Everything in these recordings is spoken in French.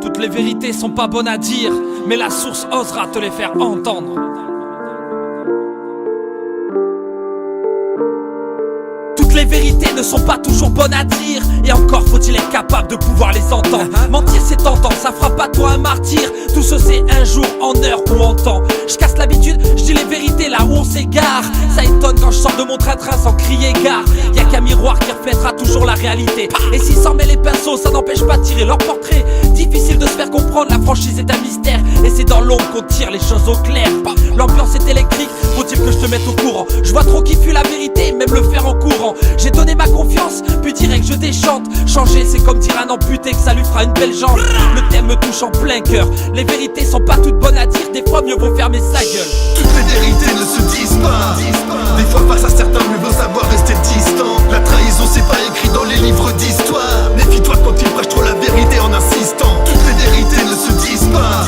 Toutes les vérités sont pas bonnes à dire, mais la source osera te les faire entendre. Toutes les vérités ne sont pas toujours bonnes à dire, et encore faut-il être capable de pouvoir les entendre. Mentir c'est tentant, ça fera pas de toi un martyr. Tout se sait un jour, en heure ou en temps. Je casse l'habitude, je dis les vérités là où on s'égare. Ça étonne quand je sors de mon train-train sans crier gare. Y'a qu'un miroir qui reflètera toujours la réalité. Et s'ils s'en met les pinceaux, ça n'empêche pas de tirer leur portrait. Difficile de se faire comprendre, la franchise est un mystère. Et c'est dans l'ombre qu'on tire les choses au clair. L'ambiance est électrique, faut-il que je te mette au courant. Je vois trop qui fuit la vérité, même le faire en courant. J'ai donné ma confiance, puis direct je déchante. Changer c'est comme dire à un amputé que ça lui fera une belle jambe. Le thème me touche en plein cœur. Les vérités sont pas toutes bonnes à dire, des fois mieux vaut fermer sa gueule. Toutes les vérités ne se disent pas. Des fois face à certains mieux vaut savoir rester distant. La trahison c'est pas écrit dans les livres d'histoire. Méfie-toi quand ils prêchent trop la vérité en insistant. Toutes les vérités ne se disent pas.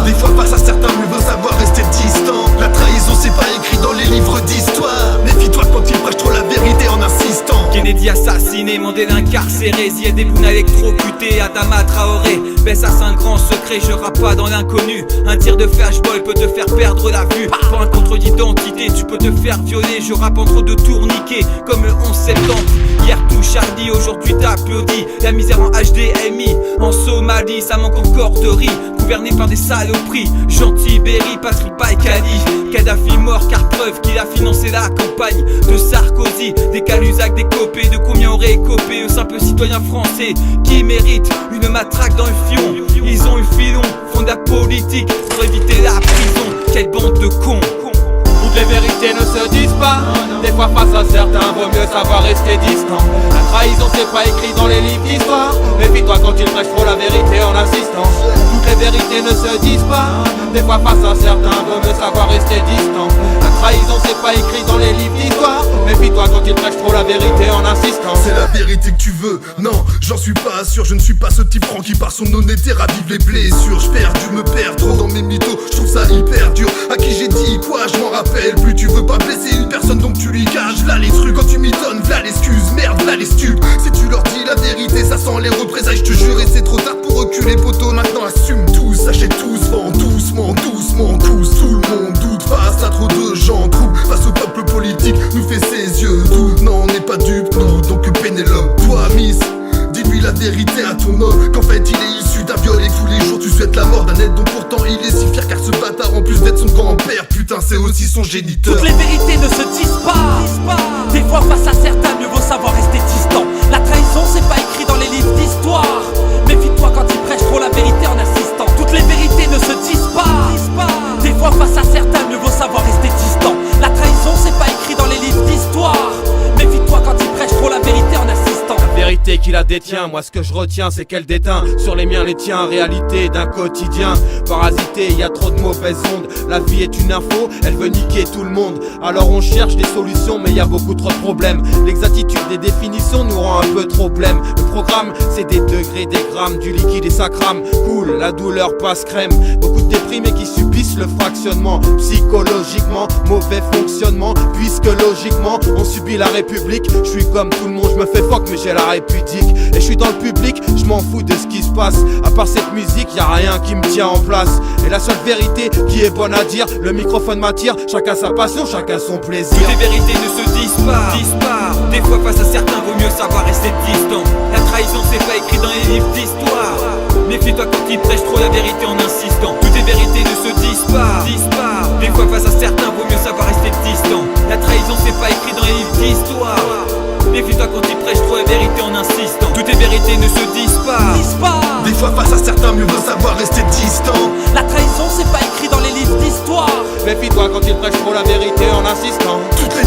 Des fois face à certains mieux vaut savoir rester distant. La trahison c'est pas écrit dans les livres d'histoire. Méfie-toi quand ils prêchent trop la vérité en insistant. Kennedy assassiné, Mandela incarcéré, Ziad Boune électrocuté, Adama Traoré. Bessa c'est un grand secret, je rappe pas dans l'inconnu. Un tir de flashball peut te faire perdre la vue. Pour un contrôle d'identité, tu peux te faire violer. Je rappe entre deux tourniquets, comme le 11 septembre. Hier tout Charlie, aujourd'hui t'applaudis. La misère en HDMI, en Somalie, ça manque encore de riz. Gouverné par des saloperies, Gentil Berry, Patrick Baïkali. Kadhafi mort car preuve qu'il a financé la campagne de Sarkozy. Des Calusac, des copés, de combien aurait écopé aux simples citoyens français qui méritent une matraque dans le fion. Ils ont eu filon, font de la politique pour éviter la prison. Quelle bande de cons. Toutes les vérités ne se disent pas. Des fois face à certains, vaut mieux savoir rester distant. La trahison c'est pas écrit dans les livres d'histoire. Méfie-toi quand ils prêchent trop la vérité en insistant. Toutes les vérités ne se disent pas. Des fois face à certains, vaut mieux savoir rester distant. La trahison c'est pas écrit dans les livres d'histoire. Méfie-toi quand ils prêchent trop la vérité en insistant. C'est la vérité que tu veux, non, j'en suis pas sûr. Je ne suis pas ce type franc qui par son honnêteté ravive les blessures. Je perds, je me perds trop dans mes mythos. Je trouve ça hyper dur, à qui j'ai dit quoi, je m'en rappelle plus. Tu veux pas blesser une personne donc tu lui caches. Là les trucs, quand tu m'étonnes, là l'excuse. Merde, là les stupes. Si tu leur dis la vérité, ça sent les représailles. Je te jure et c'est trop tard pour reculer poteau. Maintenant assume tous, sachez doucement, doucement, doucement. Tous, tout le monde doute face à trop de gens. Trouble face au peuple politique, nous fait ses yeux doux. Non, on n'est pas dupes, non, donc Pénélope. Toi Miss, dis-lui la vérité à ton homme, qu'en fait il est issu d'un viol et tous les jours tu souhaites la mort d'un aide. Donc pourtant il est si fier car ce bâtard en plus d'être son grand-père, putain c'est aussi son géniteur. Toutes les vérités ne se disent pas. Des fois face à certains mieux vaut savoir rester distant. La trahison c'est pas écrit dans les livres d'histoire. Méfie-toi quand ils prêchent trop la vérité en insistant. Toutes les vérités ne se disent pas. Des fois face à certains mieux vaut savoir rester distant. La trahison c'est pas écrit dans les livres d'histoire. Méfie-toi quand ils prêchent trop la vérité en insistant. La vérité qui la détient, moi ce que je retiens c'est qu'elle déteint sur les miens les tiens, réalité d'un quotidien parasité, y a trop de mauvaises ondes. La vie est une info, elle veut niquer tout le monde. Alors on cherche des solutions mais y a beaucoup trop de problèmes. L'exactitude des définitions nous rend un peu trop blême. Le programme c'est des degrés, des grammes, du liquide et ça crame. Cool, la douleur passe crème. Beaucoup de déprimés qui subissent le fractionnement. Psychologiquement, mauvais fonctionnement, puisque logiquement on subit la République. Je suis comme tout le monde, je me fais fuck mais j'ai la répudique. Et je suis dans le public, je m'en fous de ce qui se passe. À part cette musique, y a rien qui me tient en place. Et la seule vérité qui est bonne à dire, le microphone m'attire. Chacun sa passion, chacun son plaisir. Les vérités ne se disent pas. Des fois face à certains, vaut mieux savoir rester distant. La trahison c'est pas écrit dans les livres d'histoire. Méfie-toi quand ils prêchent trop la vérité en insistant. Toutes les vérités ne se disent pas. Des fois face à certains, vaut mieux savoir rester distant. La trahison c'est pas écrit dans les livres d'histoire. Méfie-toi quand ils prêchent trop la vérité en insistant. Toutes les vérités ne se disent pas. Des fois face à certains mieux vaut savoir rester distant. La trahison c'est pas écrit dans les livres d'histoire. Méfie-toi quand ils prêchent trop la vérité en insistant. Toutes les